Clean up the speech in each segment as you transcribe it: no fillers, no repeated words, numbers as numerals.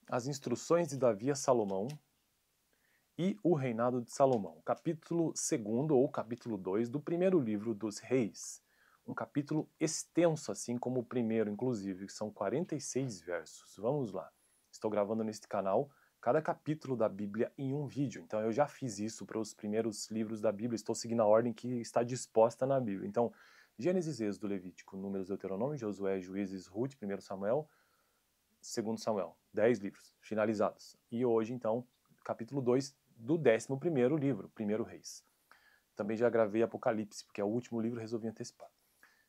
As instruções de Davi a Salomão e o reinado de Salomão. Capítulo 2 ou capítulo 2 do primeiro livro dos Reis. Um capítulo extenso, assim como o primeiro, inclusive, que são 46 versos. Vamos lá. Estou gravando neste canal cada capítulo da Bíblia em um vídeo. Então eu já fiz isso para os primeiros livros da Bíblia. Estou seguindo a ordem que está disposta na Bíblia. Então, Gênesis, Êxodo, Levítico, Números, Deuteronômio, Josué, Juízes, Ruth, 1 Samuel, 2 Samuel. 10 livros finalizados. E hoje, então, capítulo 2 do 11º livro, 1 Reis. Também já gravei Apocalipse, porque é o último livro, resolvi antecipar.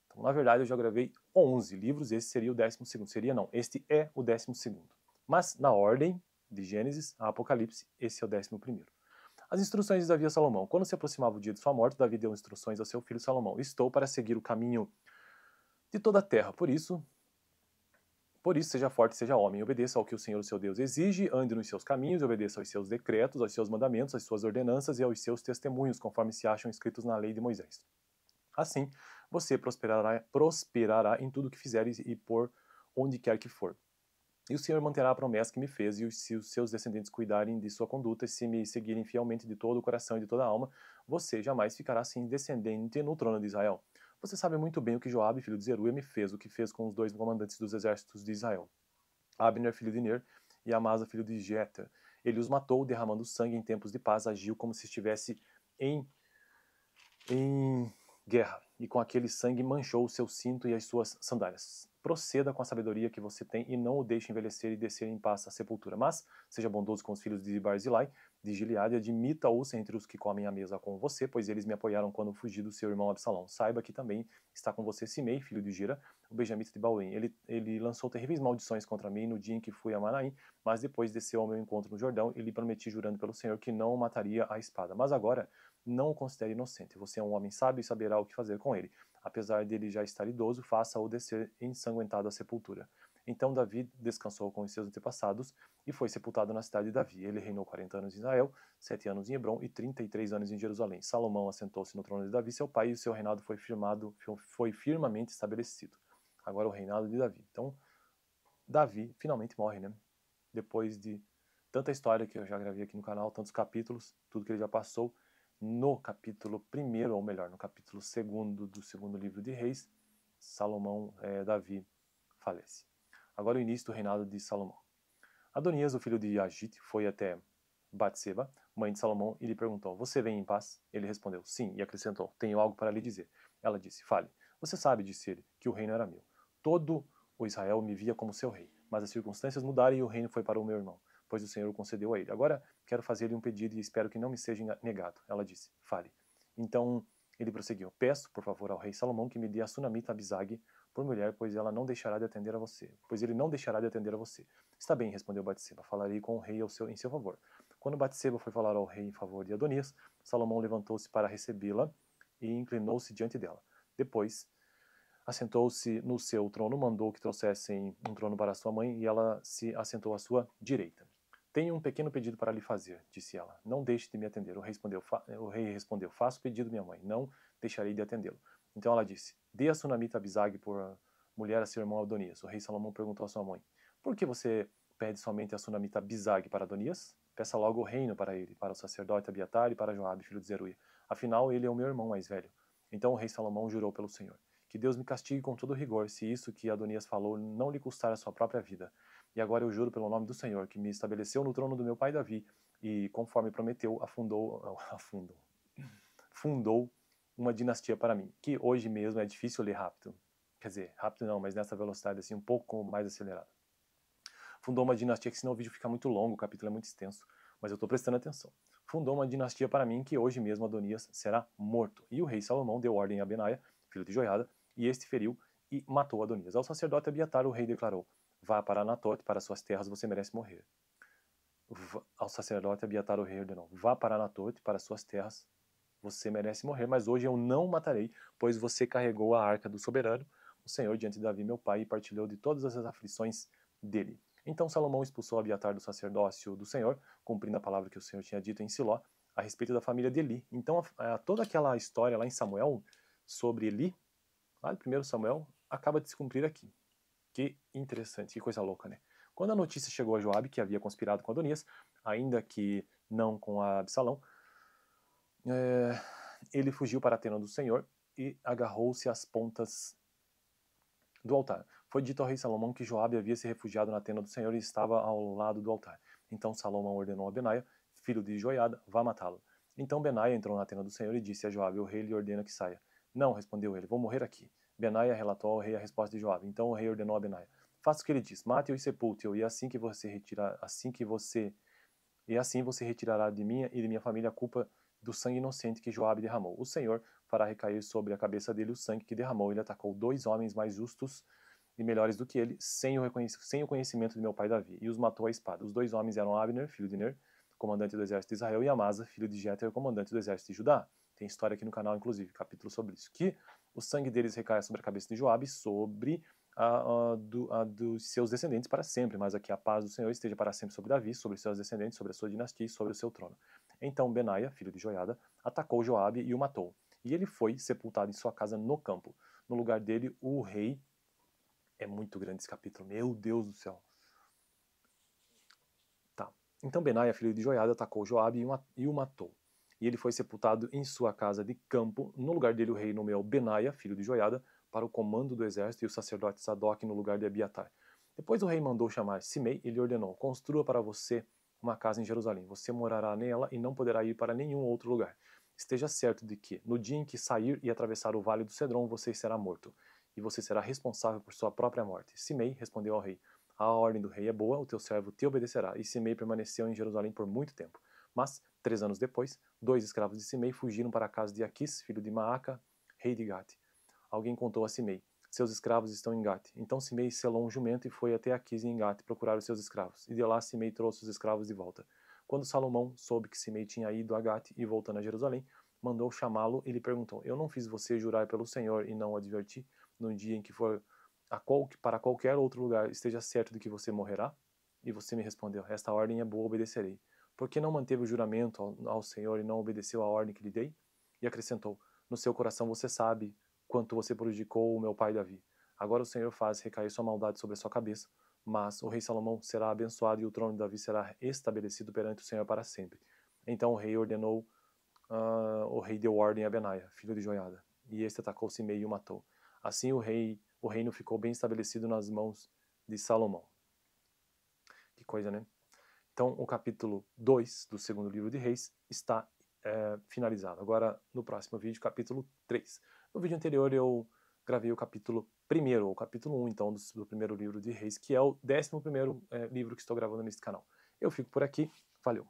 Então, na verdade, eu já gravei 11 livros, esse seria o 12º. Seria não, este é o 12º. Mas, na ordem de Gênesis a Apocalipse, esse é o 11º. As instruções de Davi a Salomão. Quando se aproximava o dia de sua morte, Davi deu instruções ao seu filho Salomão. Estou para seguir o caminho de toda a terra, por isso, seja forte e seja homem, obedeça ao que o Senhor, o seu Deus, exige, ande nos seus caminhos, obedeça aos seus decretos, aos seus mandamentos, às suas ordenanças e aos seus testemunhos, conforme se acham escritos na lei de Moisés. Assim, você prosperará em tudo que fizeres e por onde quer que for. E o Senhor manterá a promessa que me fez, e se os seus descendentes cuidarem de sua conduta e se me seguirem fielmente de todo o coração e de toda a alma, você jamais ficará sem descendente no trono de Israel. Você sabe muito bem o que Joabe, filho de Zeruia, me fez, o que fez com os 2 comandantes dos exércitos de Israel. Abner, filho de Ner, e Amasa, filho de Jeter. Ele os matou, derramando sangue em tempos de paz, agiu como se estivesse em guerra, e com aquele sangue manchou o seu cinto e as suas sandálias. Proceda com a sabedoria que você tem e não o deixe envelhecer e descer em paz à sepultura. Mas seja bondoso com os filhos de Barzilai, de Gileade, e admita-os entre os que comem a mesa com você, pois eles me apoiaram quando fugi do seu irmão Absalão. Saiba que também está com você Simei, filho de Gira, o benjamita de Bauém. Ele lançou terríveis maldições contra mim no dia em que fui a Manaim, mas depois desceu ao meu encontro no Jordão e lhe prometi, jurando pelo Senhor, que não o mataria à espada. Mas agora não o considere inocente. Você é um homem sábio e saberá o que fazer com ele. Apesar dele já estar idoso, faça-o descer ensanguentado à sepultura. Então Davi descansou com os seus antepassados e foi sepultado na cidade de Davi. Ele reinou 40 anos em Israel, 7 anos em Hebrom e 33 anos em Jerusalém. Salomão assentou-se no trono de Davi, seu pai, e o seu reinado foi firmemente estabelecido. Agora o reinado de Davi. Então, Davi finalmente morre, né? Depois de tanta história que eu já gravei aqui no canal, tantos capítulos, tudo que ele já passou, no capítulo 1º, ou melhor, no capítulo 2º do 2º livro de Reis, Davi falece. Agora o início do reinado de Salomão. Adonias, o filho de Agite, foi até Batseba, mãe de Salomão, e lhe perguntou: Você vem em paz? Ele respondeu: Sim, e acrescentou: Tenho algo para lhe dizer. Ela disse: Fale. Você sabe, disse ele, que o reino era meu. Todo o Israel me via como seu rei, mas as circunstâncias mudaram e o reino foi para o meu irmão, pois o Senhor o concedeu a ele. Agora quero fazer-lhe um pedido e espero que não me seja negado. Ela disse: Fale. Então ele prosseguiu: Peço, por favor, ao rei Salomão que me dê a sunamita Abisag por mulher, pois ele não deixará de atender a você. Está bem, respondeu Batseba, falarei com o rei em seu favor. Quando Batseba foi falar ao rei em favor de Adonias, Salomão levantou-se para recebê-la e inclinou-se diante dela. Depois, assentou-se no seu trono, mandou que trouxessem um trono para sua mãe e ela se assentou à sua direita. Tenho um pequeno pedido para lhe fazer, disse ela. Não deixe de me atender. O rei respondeu, faço pedido, minha mãe, não deixarei de atendê-lo. Então ela disse, dê a sunamita Abisag por mulher a seu irmão Adonias. O rei Salomão perguntou à sua mãe, por que você pede somente a sunamita Abisag para Adonias? Peça logo o reino para ele, para o sacerdote Abiatar e para Joabe, filho de Zeruia. Afinal, ele é o meu irmão mais velho. Então o rei Salomão jurou pelo Senhor. Que Deus me castigue com todo rigor, se isso que Adonias falou não lhe custar a sua própria vida. E agora eu juro pelo nome do Senhor, que me estabeleceu no trono do meu pai Davi, e conforme prometeu, fundou uma dinastia para mim, que hoje mesmo é difícil ler rápido. Quer dizer, rápido não, mas nessa velocidade assim, um pouco mais acelerada. Fundou uma dinastia, que senão o vídeo fica muito longo, o capítulo é muito extenso, mas eu estou prestando atenção. Fundou uma dinastia para mim, que hoje mesmo Adonias será morto. E o rei Salomão deu ordem a Benaia, filho de Joiada, e este feriu e matou Adonias. Ao sacerdote Abiatar, o rei declarou, vá para Anatote, para suas terras, você merece morrer. Ao sacerdote Abiatar, o rei ordenou, vá para Anatote, para suas terras, você merece morrer, mas hoje eu não o matarei, pois você carregou a arca do soberano, o Senhor, diante de Davi, meu pai, e partilhou de todas as aflições dele. Então Salomão expulsou Abiatar do sacerdócio do Senhor, cumprindo a palavra que o Senhor tinha dito em Siló, a respeito da família de Eli. Então toda aquela história lá em Samuel, sobre Eli, lá de 1 Samuel, acaba de se cumprir aqui. Que interessante, que coisa louca, né? Quando a notícia chegou a Joabe, que havia conspirado com Adonias, ainda que não com Absalão, ele fugiu para a tenda do Senhor e agarrou-se às pontas do altar. Foi dito ao rei Salomão que Joabe havia se refugiado na tenda do Senhor e estava ao lado do altar. Então Salomão ordenou a Benaia, filho de Joiada, vá matá-lo. Então Benaia entrou na tenda do Senhor e disse a Joabe, o rei lhe ordena que saia. Não, respondeu ele, vou morrer aqui. Benaia relatou ao rei a resposta de Joabe. Então o rei ordenou a Benaia, faça o que ele diz, mate-o e sepulte-o, e assim você retirará de mim e de minha família a culpa do sangue inocente que Joabe derramou. O Senhor fará recair sobre a cabeça dele o sangue que derramou. Ele atacou 2 homens mais justos e melhores do que ele, sem o conhecimento de meu pai Davi, e os matou à espada. Os 2 homens eram Abner, filho de Ner, comandante do exército de Israel, e Amasa, filho de Jeter, comandante do exército de Judá. Tem história aqui no canal, inclusive, capítulo sobre isso. Que o sangue deles recaia sobre a cabeça de Joabe, sobre dos seus descendentes para sempre, mas aqui a paz do Senhor esteja para sempre sobre Davi, sobre seus descendentes, sobre a sua dinastia e sobre o seu trono. Então Benaia, filho de Joiada, atacou Joabe e o matou. E ele foi sepultado em sua casa no campo. No lugar dele, o rei... É muito grande esse capítulo, meu Deus do céu. Tá. Então Benaia, filho de Joiada, atacou Joabe e o matou. E ele foi sepultado em sua casa de campo. No lugar dele, o rei nomeou Benaia, filho de Joiada, para o comando do exército, e o sacerdote Sadoc no lugar de Abiatar. Depois o rei mandou chamar Simei e lhe ordenou, construa para você uma casa em Jerusalém. Você morará nela e não poderá ir para nenhum outro lugar. Esteja certo de que, no dia em que sair e atravessar o vale do Cedron, você será morto, e você será responsável por sua própria morte. Simei respondeu ao rei, a ordem do rei é boa, o teu servo te obedecerá. E Simei permaneceu em Jerusalém por muito tempo. Mas, 3 anos depois, 2 escravos de Simei fugiram para a casa de Aquis, filho de Maaca, rei de Gate. Alguém contou a Simei, seus escravos estão em Gate. Então Simei selou um jumento e foi até Aquis em Gate procurar os seus escravos. E de lá Simei trouxe os escravos de volta. Quando Salomão soube que Simei tinha ido a Gate e voltando a Jerusalém, mandou chamá-lo e lhe perguntou, eu não fiz você jurar pelo Senhor e não o adverti? No dia em que for para qualquer outro lugar, esteja certo de que você morrerá? E você me respondeu, esta ordem é boa, obedecerei. Por que não manteve o juramento ao Senhor e não obedeceu a ordem que lhe dei? E acrescentou, no seu coração você sabe quanto você prejudicou o meu pai Davi. Agora o Senhor faz recair sua maldade sobre a sua cabeça, mas o rei Salomão será abençoado e o trono de Davi será estabelecido perante o Senhor para sempre. Então o rei ordenou, o rei deu ordem a Benaia, filho de Joiada, e este atacou Simei e o matou. Assim o reino ficou bem estabelecido nas mãos de Salomão. Que coisa, né? Então o capítulo 2 do segundo livro de Reis está finalizado. Agora no próximo vídeo, capítulo 3. No vídeo anterior eu gravei o capítulo 1º, ou capítulo 1 então do primeiro livro de Reis, que é o 11º livro que estou gravando neste canal. Eu fico por aqui, valeu!